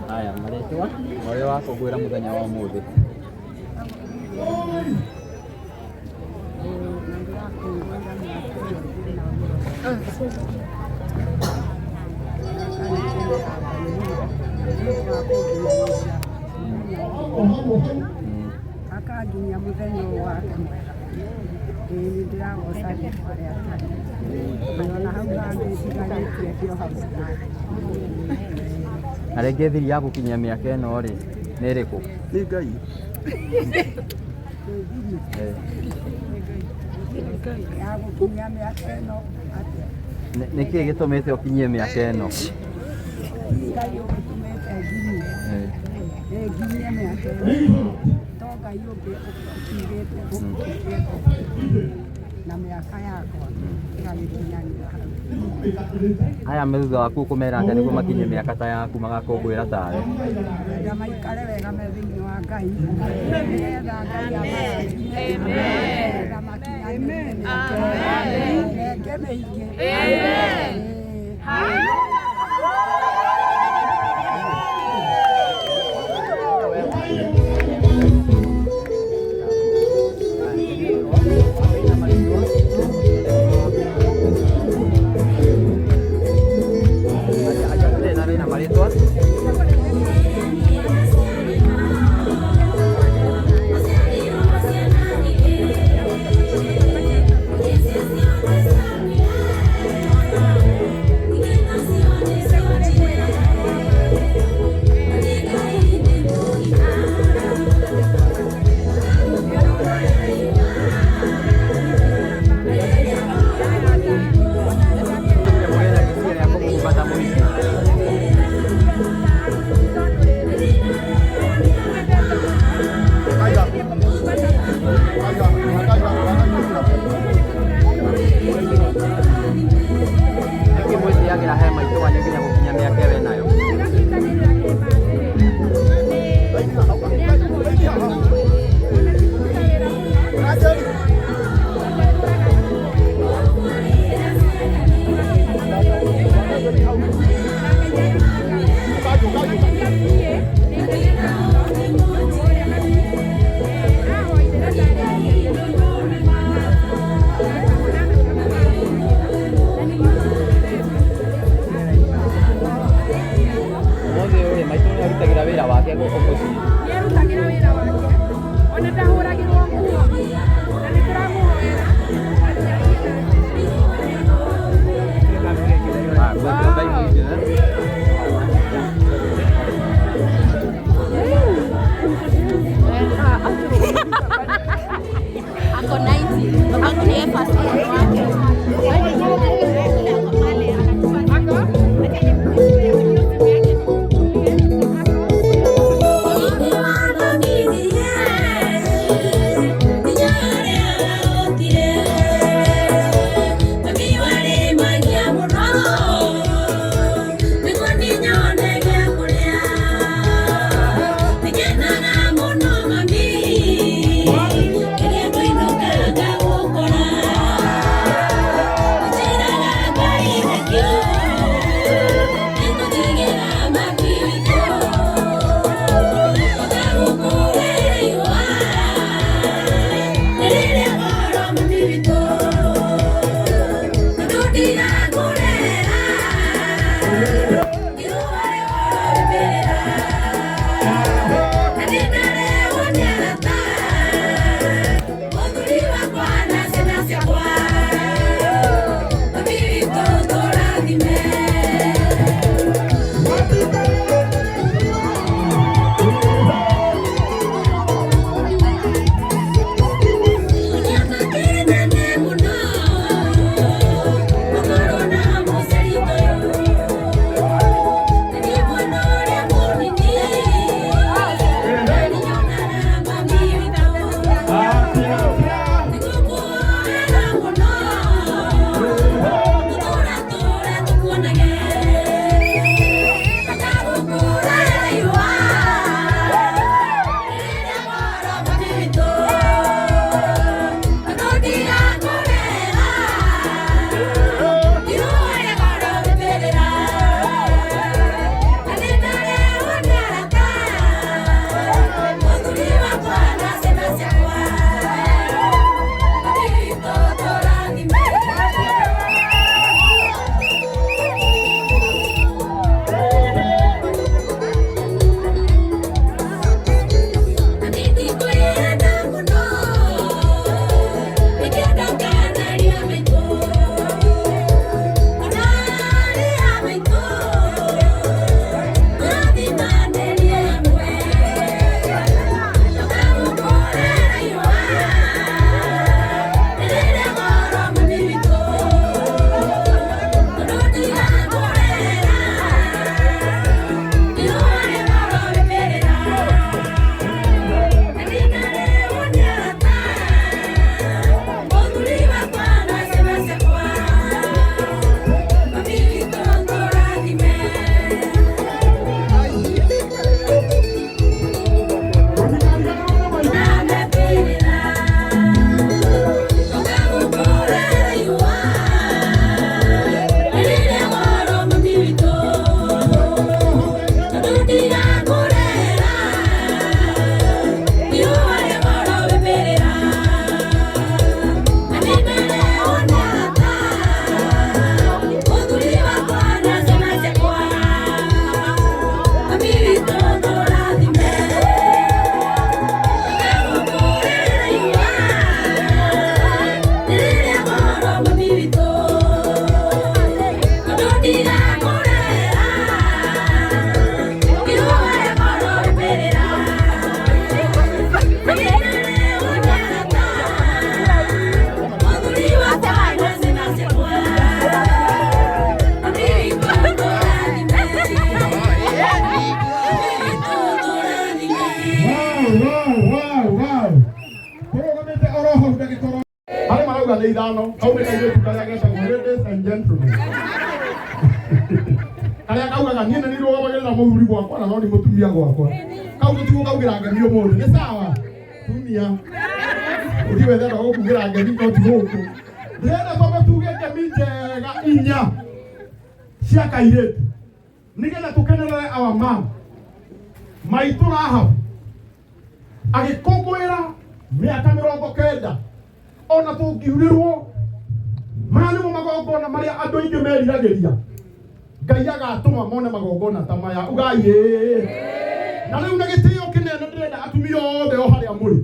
Haya, marĩtwa ũrĩa wakũngũĩra mũthenya wa ũmũthĩ. Akanginyia mũthenya wake mwega nĩ ndĩragoca rĩrĩa ona hau hangĩ ndiganĩtie kĩo hau Na rĩngĩ thiri ya gũkinyia mĩaka ĩno rĩ nĩ ĩrĩkũ? Nĩ Ngai. ya gũkinyia mĩaka ĩno atĩa Nĩkĩĩ gĩtũmĩte ũkinyie mĩaka ĩno? Ngai ũgĩtũmĩte nginyie nginyie mĩaka ĩno to Ngai ũngĩ ũkigĩte ũkigĩte na mĩaka yakwa ĩgagĩkinyanĩra hau. Aya me thutha waku kũmera atĩa nĩguo makinyie mĩaka ta yaku magakũngũĩra tawe? Wenda maikare wega me thĩinĩ wa Ngai nĩgetha Ngai amarathime nĩgetha makinyanĩre mĩaka mĩingĩ mĩingĩ. Bata muy bien. nĩ ithano kau nĩ kairĩtu karĩa getagwo ladies and gentlemen karĩa kaugaga niĩ nĩ rũgamagĩrĩra mũthuri gwakwa na no nĩ mũtumia gwakwa kau gũtigwo kaugĩra ngemi ũmũthĩ nĩ sawa tumia ũthiĩ wethenda gũkugĩra ngemi no ti gũkũ ndĩrenda twambe tuge ngemi njega inya cia kairĩtu nĩgetha tũkenerere our mom maitũ Rahab agĩkũngũĩra mĩaka 90 ona tũngiurĩrwo maya nĩmo magongona marĩa andũ aingĩ meriragĩria Ngai agatũma mone magongona ta maya ugai na rĩu nĩ gĩtĩo kĩnene ndĩrenda atumia othe o harĩa mũrĩ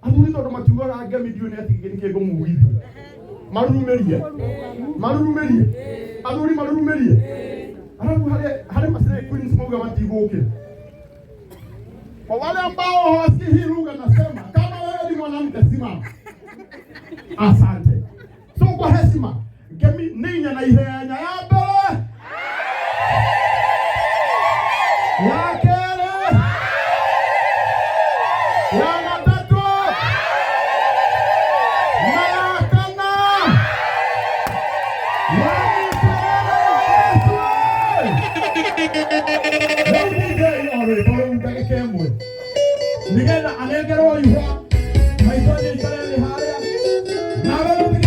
athuri tondũ makiugaga ngemi ndiũ nĩ atigĩ nĩ kĩngũmugithia marurumĩrie athuri marurumĩrie alafu hale masire queens mauga matigũkĩra kwa wale ambao hawasikii hii lugha nasema kama wewe ni mwanamke simama asante so kwa heshima ngemi ninya na ihenya ya mbele ya kere ya matatu na ya kana Nigenda anegerwo ihwa maitho ikarele haria na wewe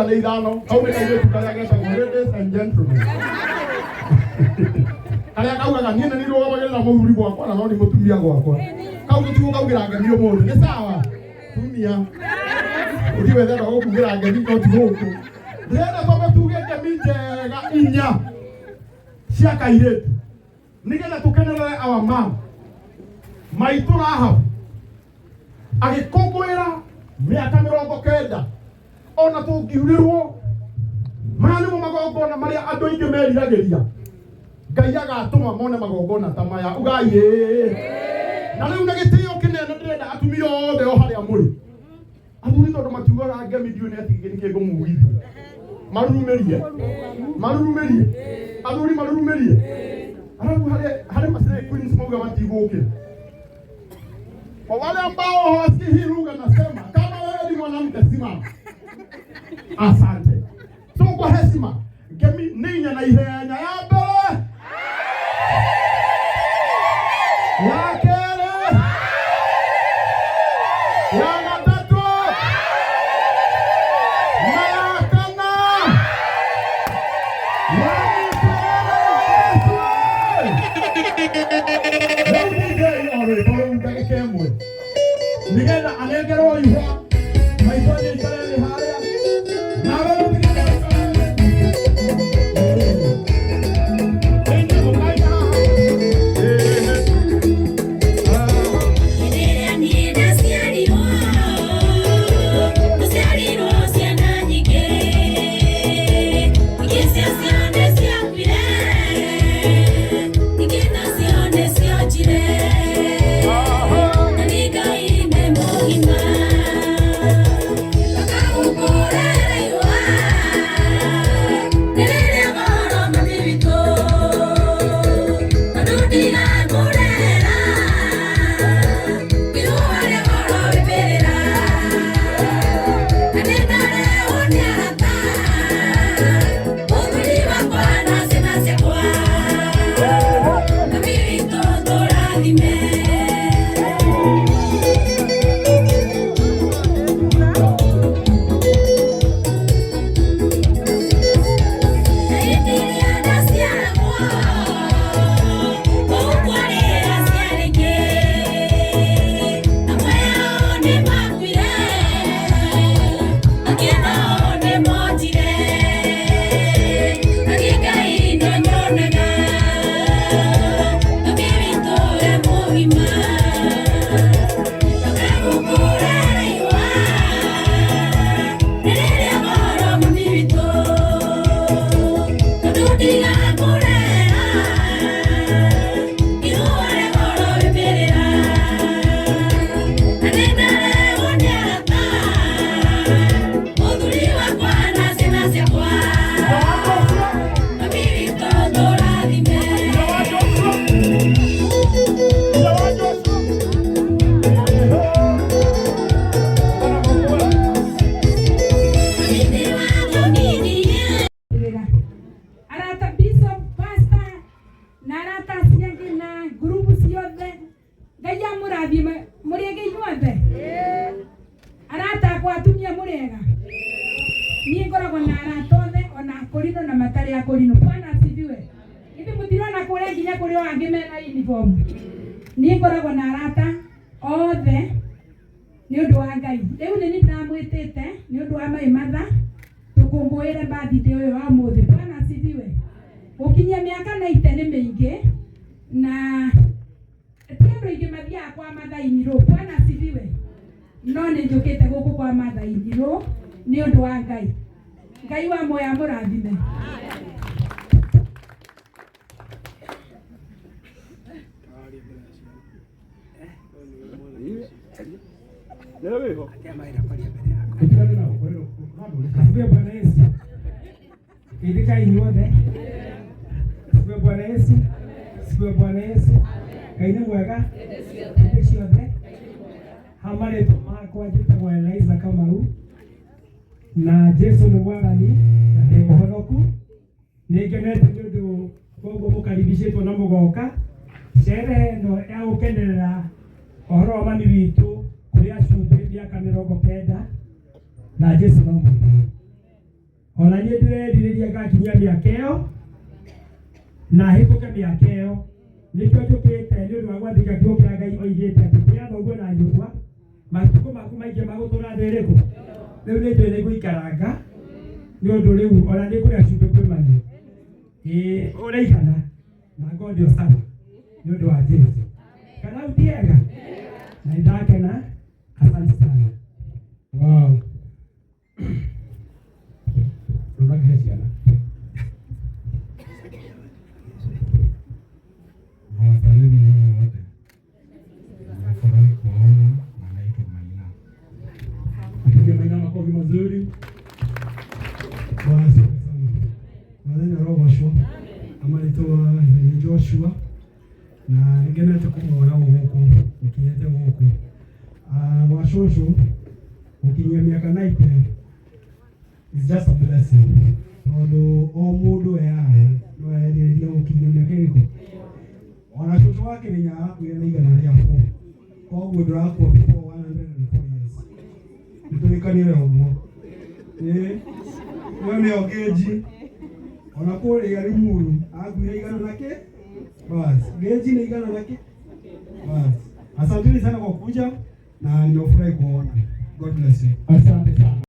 nĩ ithano kau nĩ kairĩtu karĩa getagwo ladies and gentlemen karĩa kaugaga niĩ nĩ nĩrũgamagĩrĩra mũthuri gwakwa na no nĩ mũtumia gwakwa kau tũtigo kaugĩra ngemi ũmũthĩ nĩ sawa tumia ũthiĩ wethenda gũkugĩra ngemi no ti gũkũ ndĩrenda twambe tuge ngemi njega inya cia kairĩtu nĩgetha tũkenerere our mom maitũ Rahabu agĩkũngũĩra mĩaka 90 ona tũngiurĩrwo maya nĩmo magongona marĩa andũ aingĩ meriragĩria Ngai agatũma mone magongona ta maya ugai na rĩu nĩ gĩtĩo kĩnene ndĩrenda atumia othe o harĩa mũrĩ athuri tondũ matiugaga ngemi ndiũ nĩ atĩ gĩkĩ kĩngũmugithia marurumĩrie athuri marurumĩrie alafu hale masai queens mauga matigũkĩra kwa wale ambao hawasikii hii lugha nasema kama wewe ni mwanamke simama. Asante. So kwa heshima ngemi ninya na ihenya ya mbere ya kere ya gatatu na ya kana Nigenda anegerwo ihwa maithonya ikarere harĩa nawe Nĩngoragwo na arata othe nĩ ũndũ wa Ngai. Rĩu nĩ ndĩramwĩtĩte nĩ ũndũ wa mai matha tũkũngũĩre birthday ũyũ wa ũmũthĩ. Bwana asifiwe. Gũkinyia mĩaka 90 nĩ mĩingĩ na ti andũ aingĩ mathiaga kwa mathai-inĩ rũũ. Bwana asifiwe. No nĩ njũkĩte gũkũ kwa mathai-inĩ rũũ nĩ ũndũ wa Ngai. Ngai wa moya mũrathime. Asifiwe Bwana Yesu. Idika inyuothe. Asifiwe Bwana Yesu. Asifiwe Bwana Yesu. Kaine mwega. Idika ciothe. Hamare makwa njĩtagwo Eliza Kamau. Na Jesu nĩ mwathani na ndĩ mũhonoku. Nĩngenete nĩ ũndũ koguo mũkaribicĩtwo na mũgoka. Sherehe ĩno ya gũkenerera ũhoro wa mami witũ kũrĩa cumbĩ mĩaka 90 na Jesu no mwega. ona niĩ ndĩrendiriria ngakinyia mĩaka ĩyo na hĩtũke mĩaka ĩyo nĩkĩo njũkĩte nĩ ũndũ wa gwathĩka kiugo kĩa Ngai oigĩte atĩ kĩrĩa thoguo na nyũkwa matukũ maku maingĩ magũtũra thĩ ĩrĩkũ rĩu nĩ njũĩ nĩngũikaranga nĩ ũndũ rĩu ona nĩngũrĩa cumbĩ kwĩ mami ũraigana na God ndio sana nĩ ũndũ wa Jesũ kana utiega na nĩndakena asante sana. Wow. Unakea ciana Wasalimu wote. Nimefurahi kuona na naitwa Maina. Tupige Maina makofi mazuri. Bwana sana. Mwadhani roho shwa. Ama nitoa ni Joshua na ningeneta kumwona huko nikiete huko. Washosho ukinyia miaka 90 is just a blessing. Todo omudo ya no ya ukinyia miaka iko. Ona toto wake ni nyako ya igana rya 4. Kwa gudu rako kwa 104 years. Nitulikani leo mwo. Wewe ogeji. Ona kule ya limuru, agwire igana nake. Basi, geji ni igana nake. Basi. Asanteni sana kwa kuja na nimefurahi kuona. God bless you. Asante sana.